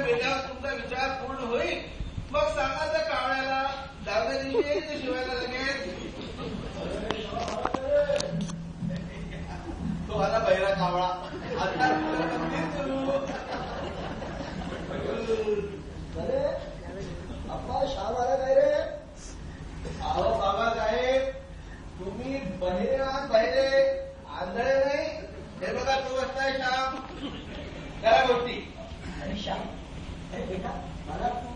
गेल्यावर तुमचा विचार पूर्ण होईल. मग सांगा त्या कावळ्याला दहाव्या दिवशी येईल शिवायला लगेच. तो आता बहिरा कावळा आता अरे आपला शाम आला काय रे? अहो बाबासाहेब, तुम्ही बहिरे आहात, बहिरे आंधळे नाही. हे बघा तो असताय श्याम, करा गोष्टी. आणि श्याम, अरे बेटा मला तू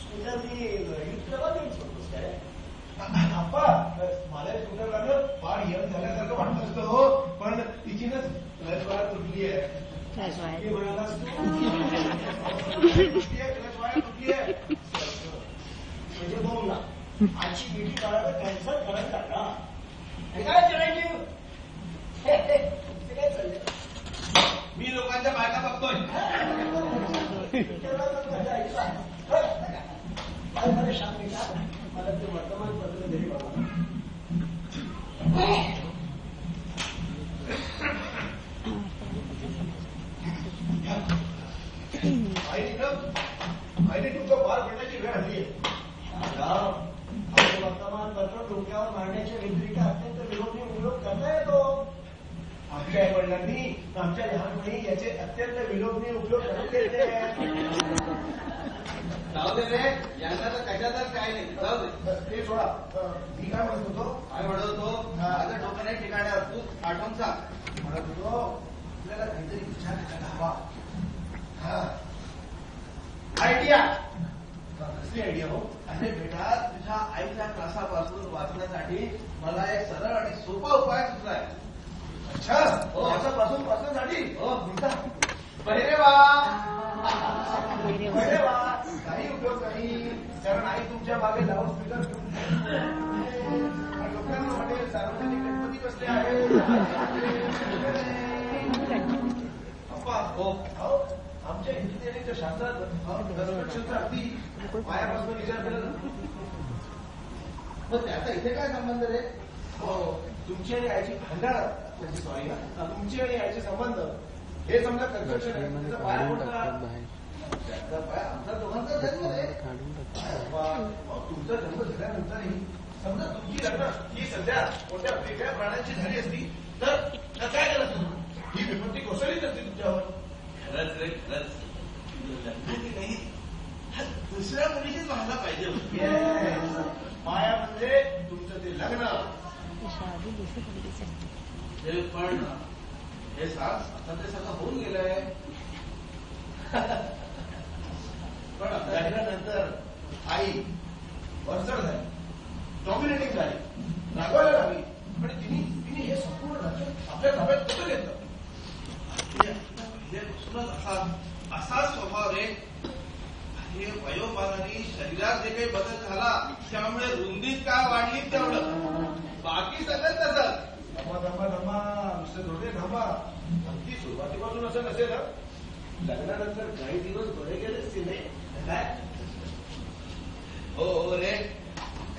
स्कूटरनी युक्त देऊन काय? आप्पा, मला स्कूटर लागलं फार यंग झाल्यासारखं वाटत असतं हो, पण तिचीनच क्लच वायर तुटली आहे. काय म्हणालास तुटली आहे म्हणजे बोल ना, आजची बेटी काढायला कॅन्सल करायचा का? काय चिरंजीव, काय चाललंय? मी लोकांच्या बायका बघतोय. काय बरं शाम बेटा, मला ते वर्तमानपत्र दे बाबा. आईने तुमचं बाळ पडण्याची वेळ आली आहे. वर्तमानपत्र डोक्यावर मारण्याच्या व्यतिरिक्त अत्यंत विरोधी उपयोग करता येतो. आमच्या आई वडिलांनी आमच्या लहानपणी याचे अत्यंत विलोभनीय उपयोग करून घेतले. जाऊ दे रे, यांना तर कशातच काय नाही. जाऊ दे, ते सोडा. मी काय म्हणत होतो? काय म्हणत होतो? आता डोकं नाही ठिकाण्यावर, तू आठवण सांग. म्हणत होतो आपल्याला काहीतरी विचार करायला हवा. आयडिया. कसली आयडिया हो? अरे बेटा, तुझ्या आईच्या त्रासापासून वाचण्यासाठी मला एक सरळ आणि सोपा उपाय सुचलाय. अच्छा, माझ्यापासून वाचण्यासाठी? हो, म्हणता बहिरे वा. बरे वा, काही उपयोग नाही. कारण आई तुमच्या मागे लाऊड स्पीकर लोकांना वाटेल सार्वजनिक गणपती बसले आहेत. अप्पा, हो, आमच्या इंजिनिअरिंगच्या शास्त्रात कन्स्ट्रक्शनचा अगदी पायापासून विचार केला. मग त्याचा इथे काय संबंध रे? हो, तुमची आणि आईची भांडण, म्हणजे सॉरी, तुमची आणि आईचे संबंध हे समजा कन्स्ट्रक्शन आहे. त्याचा पाया कोणता? त्याचा पाय आमचा दोघांचा जन्म रे. तुमचा जन्म झाल्यानंतरही समजा तुमची लग्न ही सध्या कोणत्या वेगळ्या प्राण्यांची झाली असती तर काय केलं तुम्ही? ही विपत्ती कोसळलीच असती तुमच्यावर. खरंच रे, खरंच. लग्न की नाही, हा दुसऱ्या मुलीशीच व्हायला पाहिजे होती. माया म्हणजे तुमचं ते लग्न. हे पण हे आता ते सगळं होऊन गेलंय. पण लग्नानंतर आई वरचढ झाली, डॉमिनेटिंग झाली, रागवायला लागली. आणि तिने हे संपूर्ण राज्य आपल्या ताब्यात कसं घेतलं? असा स्वभाव रे. हे वयोमानाने शरीरात जे काही बदल झाला त्यामुळे रुंदीत काय वाढली तेवढं, बाकी सगळं तसंच. थांबा मिस्टर धोटे, थांबा. अगदी सुरुवातीपासून असं नसेल. लग्नानंतर काही दिवस बरे गेलेच की नाही? काय हो रे,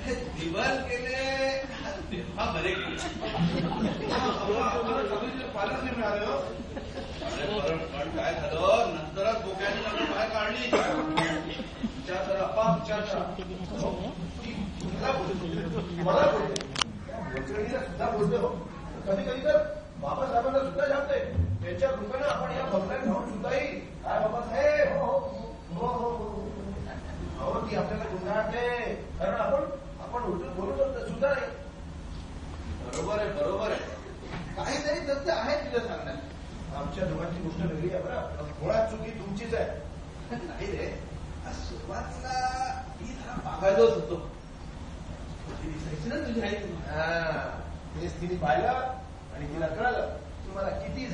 दिवस गेले तेव्हा बरे गेले. पालच नाही मिळाले हो. पण काय झालं, नंतरच डोक्याने लग्न बाहेर काढली. विचार करा अप्पा, विचार करा. मला बोलते, वचरणीला सुद्धा बोलते हो. कधी कधी तर बाबासाहेबांना सुद्धा जाणते. त्यांच्या कृपेनं आपण या बंगल्यात राहून सुद्धा येईल. काय बाबासाहेब? हो हो हो हो, ती आपल्याला गुंडाळते. कारण आपण उलटून बोलू सुद्धा नाही. बरोबर आहे, बरोबर आहे. काहीतरी तथ्य आहे तुझं सांगण्यात. आमच्या दोघांची गोष्ट वेगळी आहे बरं. मुळात चुकी तुमचीच आहे. नाही रे, सुरुवातीला मी जरा पागायलोच होतो. दिसायची ना तुझी आई. तेच तिने पाहिलं आणि तिला कळलं तुम्हाला किती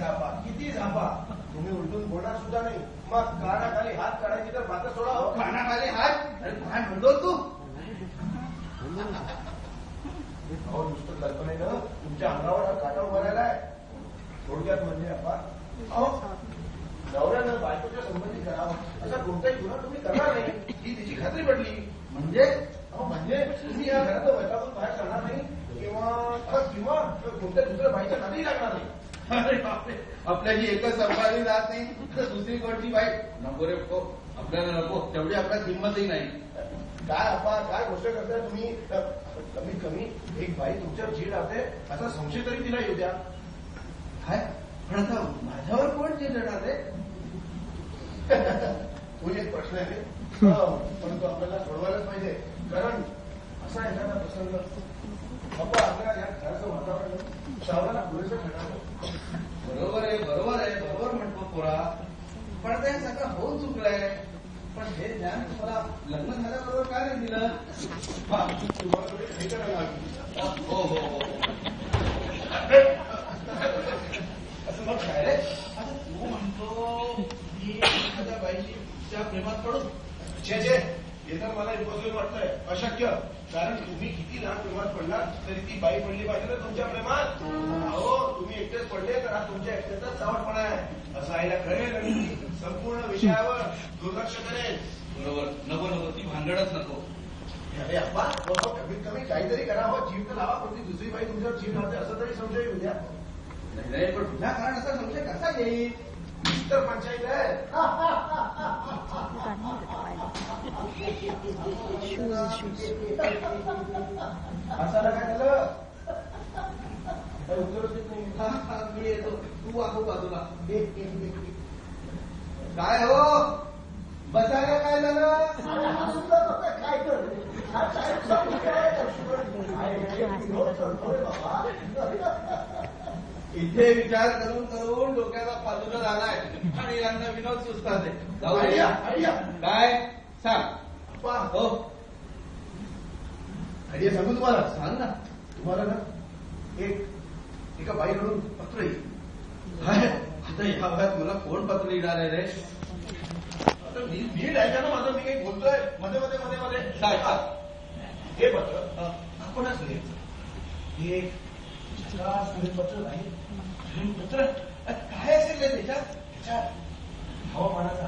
झापा तुम्ही उलटून बोलणार सुद्धा नाही. मग कानाखाली हात काढायची तर मात्र सोडा हो. कानाखाली हात? अरे काय म्हणतो तू? अहो, नुसतं कल्पनेनं तुमच्या अंगावर हा काटा उभा राहिला आहे. थोडक्यात म्हणजे आपण अहो, नवऱ्यानं बायकोच्या संबंधी करावं असा कोणताही गुन्हा तुम्ही करणार नाही ही तिची खात्री पडली. म्हणजे म्हणजे तुम्ही या घरात वैतागून बाहेर करणार नाही किंवा कोणत्या दुसऱ्या बाईच्या नादी लागणार नाही. अरे बापरे, आपल्याची एकच संपादी जात नाही तर दुसरी कोणती बाई नको रे. आपल्याला नको, तेवढी आपल्याला किंमतही नाही. काय आपा काय गोष्ट करताय तुम्ही? कमीत कमी एक बाई तुमच्यावर जीड राहते असा संशय तरी तिला येऊ द्या. काय पण आता माझ्यावर कोण जे देणार आहे? तो एक प्रश्न आहे पण तो आपल्याला सोडवायलाच पाहिजे. कारण असा एखादा प्रसंग बाबा आपल्या या घराचं वातावरण सावराला पुरेसं ठरवलं. बरोबर म्हणतो पोरा, पण ते सगळं होऊन चुकलंय. पण हे ज्ञान तुम्हाला लग्न झाल्याबरोबर काय नाही दिलं? तुम्हाला थोडी काही करायला लागली. हो. असं मग काय रे? आता तू म्हणतो की एखाद्या बाईची त्या प्रेमात पडून जे हे तर मला इम्पॉसिबल वाटतंय, अशक्य. कारण तुम्ही किती लहान प्रेमात पडला तरी ती बाई पडली पाहिजे ना तुमच्या प्रेमात. अहो तुम्ही एकटेच पडले तर हा तुमच्या एकट्याचाच चावटपणा आहे असं आईला कळेल आणि ती संपूर्ण विषयावर दुर्लक्ष करेल. बरोबर. नको ती भांडणच नको. अरे अप्पा कमीत कमी काहीतरी करावं. जीव तर लावा. कोणती दुसरी बाई तुमच्यावर जीव लावते असं तरी समजा येऊ द्या. नाही पण तुझ्या कारण असा संशय कसा येईल? तर पंचायत आहे. असाला काय झालं? उत्तरच देत नाही. मी येतो, तू वागू बाजूला. काय हो बसायला काय झालं? काय कर इथे विचार करून डोक्याला फालूला झालाय आणि यांना विनोद सुचतात. जाऊ दे. काय सांग? हो आयडिया सांगू तुम्हाला. सांग ना. तुम्हाला ना एका बाईकडून पत्र येईल. काय आता ह्या वयात मला कोण पत्र लिहिणार आहे रे? आता मी ऐका ना माझं. मी काही बोलतोय मध्ये काय हे पत्र आपणच लिहायचं. हे पत्र नाही. पत्र काय असेल त्याच्यात? हवामानाचा